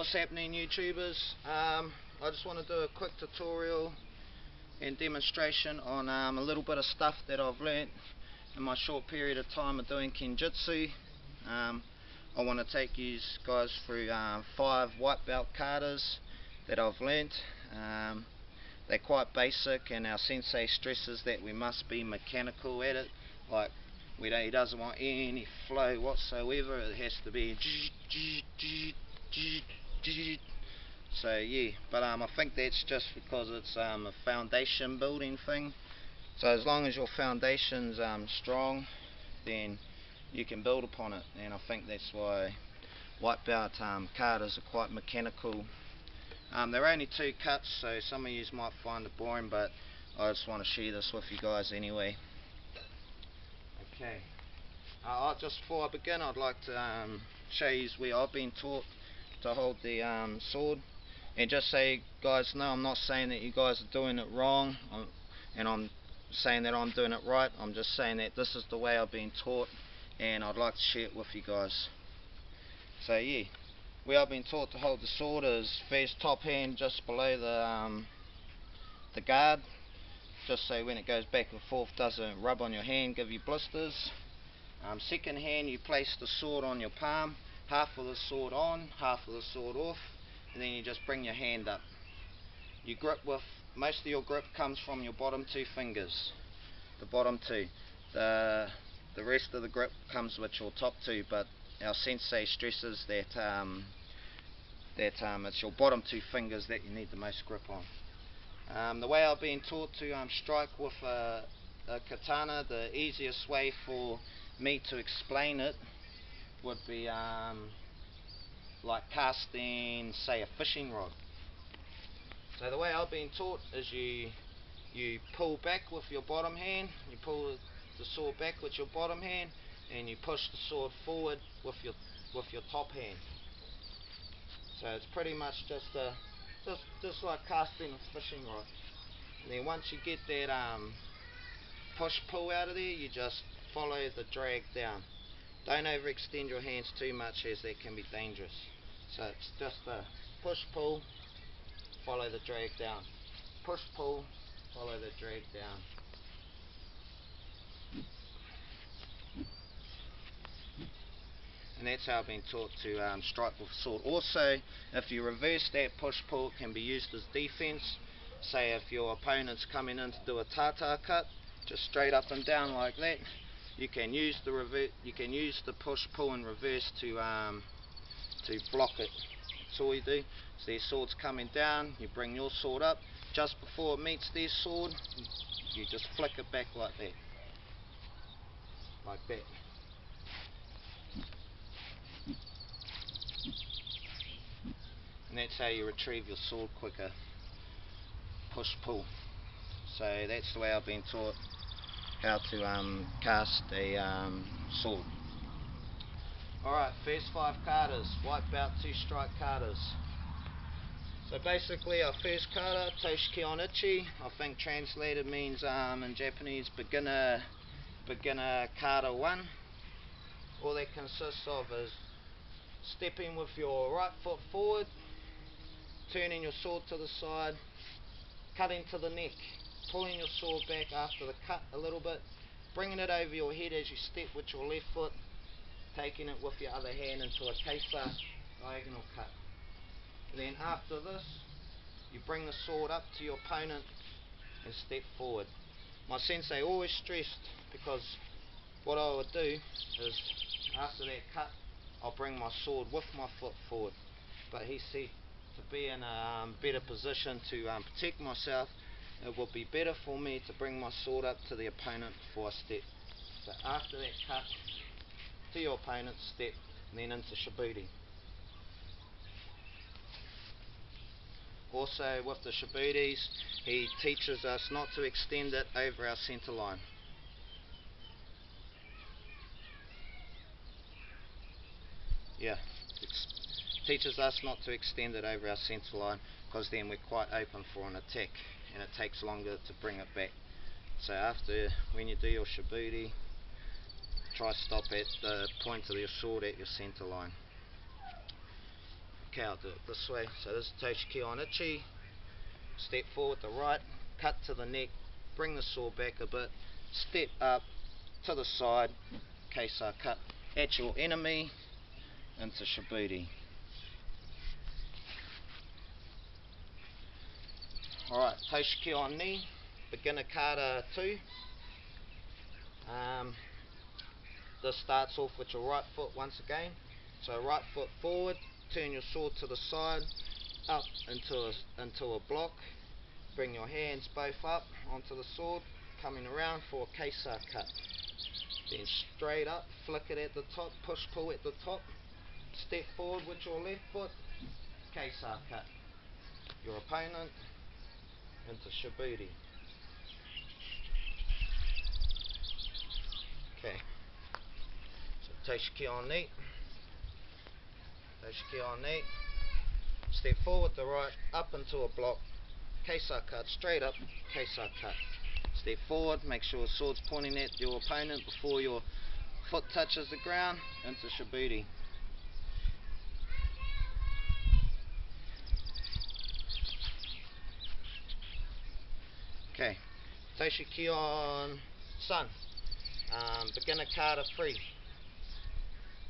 what's happening, YouTubers? I just want to do a quick tutorial and demonstration on a little bit of stuff that I've learnt in my short period of time of doing Kenjutsu. I want to take you guys through 5 white belt katas that I've learnt. They're quite basic, and our sensei stresses that we must be mechanical at it. Like, he doesn't want any flow whatsoever. It has to be so yeah, but I think that's just because it's a foundation building thing. So as long as your foundation's strong, then you can build upon it, and I think that's why white belt katas are quite mechanical. They're only 2 cuts, so some of you might find it boring, but I just want to share this with you guys anyway. Okay, just before I begin, I'd like to show you where I've been taught to hold the sword, and just say, guys, no, I'm not saying that you guys are doing it wrong, and I'm saying that I'm doing it right. I'm just saying that this is the way I've been taught, and I'd like to share it with you guys. So yeah, where I've been taught to hold the sword is first top hand just below the guard, just so when it goes back and forth doesn't rub on your hand, give you blisters. Second hand, you place the sword on your palm, half of the sword on, half of the sword off, and then you just bring your hand up. You grip with, most of your grip comes from your bottom 2 fingers, the bottom 2. The rest of the grip comes with your top 2, but our sensei stresses that it's your bottom 2 fingers that you need the most grip on. The way I've been taught to strike with a katana, the easiest way for me to explain it would be like casting, say, a fishing rod. So the way I've been taught is you pull back with your bottom hand, you pull the sword back with your bottom hand, and you push the sword forward with your top hand. So it's pretty much just like casting a fishing rod. And then once you get that push pull out of there, you just follow the drag down. Don't overextend your hands too much, as that can be dangerous. So it's just a push pull, follow the drag down. Push pull, follow the drag down. And that's how I've been taught to strike with a sword. Also, if you reverse that push pull, it can be used as defense. Say if your opponent's coming in to do a tata cut, just straight up and down like that, you can use the push pull in reverse to block it. That's all you do. So their sword's coming down, you bring your sword up, just before it meets their sword, you just flick it back like that. Like that. And that's how you retrieve your sword quicker. Push pull. So that's the way I've been taught how to cast a sword. Alright, first 5 katas, white belt 2 strike katas. So basically our first kata, Toshi kion, I think translated means in Japanese beginner kata 1. All that consists of is stepping with your right foot forward, turning your sword to the side, cutting to the neck, pulling your sword back after the cut a little bit, bringing it over your head as you step with your left foot, taking it with your other hand into a katas, diagonal cut. And then after this, you bring the sword up to your opponent and step forward. My sensei always stressed, because what I would do is after that cut, I'll bring my sword with my foot forward. But he said to be in a better position to protect myself, it would be better for me to bring my sword up to the opponent before I step. So after that cut, to your opponent, step, and then into shiburi. Also with the shiburis, he teaches us not to extend it over our center line. Yeah, it teaches us not to extend it over our center line, because then we're quite open for an attack, and it takes longer to bring it back. So when you do your shiburi, try stop at the point of your sword at your center line. Okay, I'll do it this way. So this is Toshi kion ichi. Step forward the right, cut to the neck, bring the sword back a bit, step up to the side, katas cut at your enemy into shiburi. Alright, Toshi kion ni, beginner kata 2. This starts off with your right foot once again. So right foot forward, turn your sword to the side, up into a block. Bring your hands both up onto the sword, coming around for a katas cut. Then straight up, flick it at the top, push pull at the top. Step forward with your left foot, katas cut. Your opponent into shiburi. Okay. So Toshi kion ni. Toshi kion ni. Step forward the right, up into a block. Katas cut, straight up, katas cut. Step forward, make sure the sword's pointing at your opponent before your foot touches the ground, into shiburi. Okay, Toshi kion san, beginner kata 3.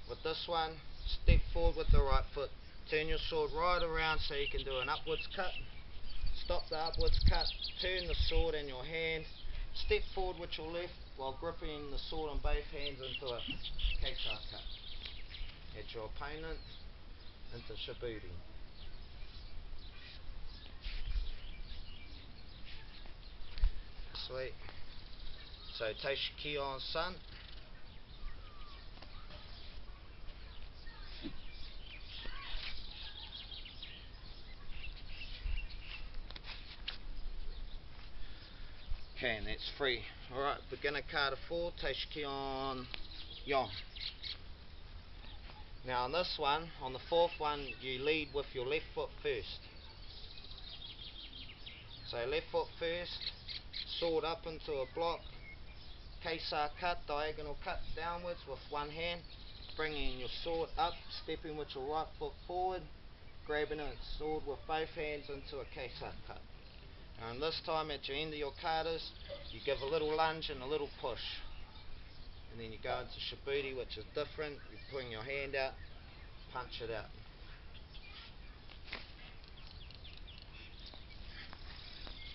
With this one, step forward with the right foot, turn your sword right around so you can do an upwards cut. Stop the upwards cut, turn the sword in your hand, step forward with your left while gripping the sword on both hands into a katas cut at your opponent into shiburi. Sweet. So Toshi kion san. Okay, and that's 3. Alright, beginner kata 4, Toshi kion yon. Now on this one, on the 4th one, you lead with your left foot first. So left foot first, sword up into a block, katas cut, diagonal cut downwards with one hand, bringing your sword up, stepping with your right foot forward, grabbing a sword with both hands into a katas cut. And this time at your end of your katas, you give a little lunge and a little push. And then you go into shiburi, which is different. You bring your hand out, punch it out.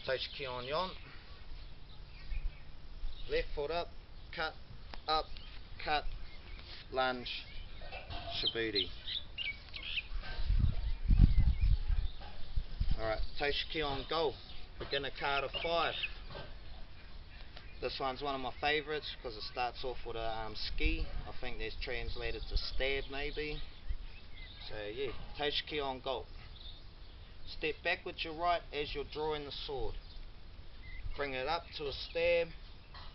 Toshi kion yon. Left foot up, cut, lunge, shiburi. Alright, Toshi kion go. Beginner kata 5. This one's one of my favourites because it starts off with a ski. I think that's translated to stab maybe. So yeah, Toshi kion go. Step back with your right as you're drawing the sword. Bring it up to a stab,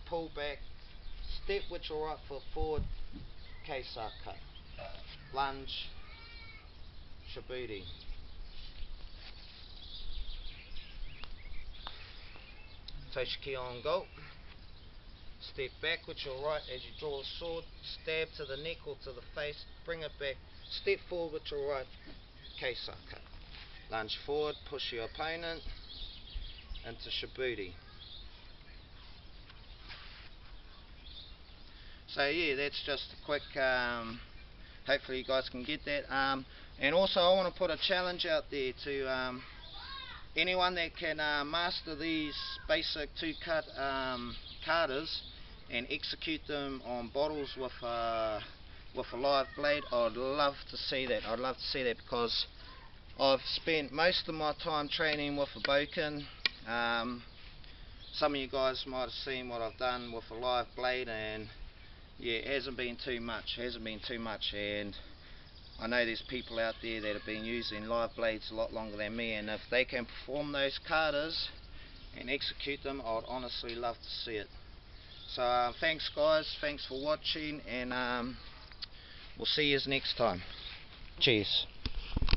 pull back, step with your right foot forward, katas cut. Lunge, shiburi. Toshi kion go. Step back with your right as you draw the sword, stab to the neck or to the face, bring it back, step forward with your right, katas cut. Lunge forward, push your opponent into shiburi. So yeah, that's just a quick, hopefully you guys can get that. And also I want to put a challenge out there to anyone that can master these basic 2-cut katas and execute them on bottles with a live blade. I'd love to see that. I'd love to see that because I've spent most of my time training with a boken. Some of you guys might have seen what I've done with a live blade, and yeah, it hasn't been too much, and I know there's people out there that have been using live blades a lot longer than me, and if they can perform those katas and execute them, I'd honestly love to see it. So thanks guys, thanks for watching, and we'll see you next time. Cheers.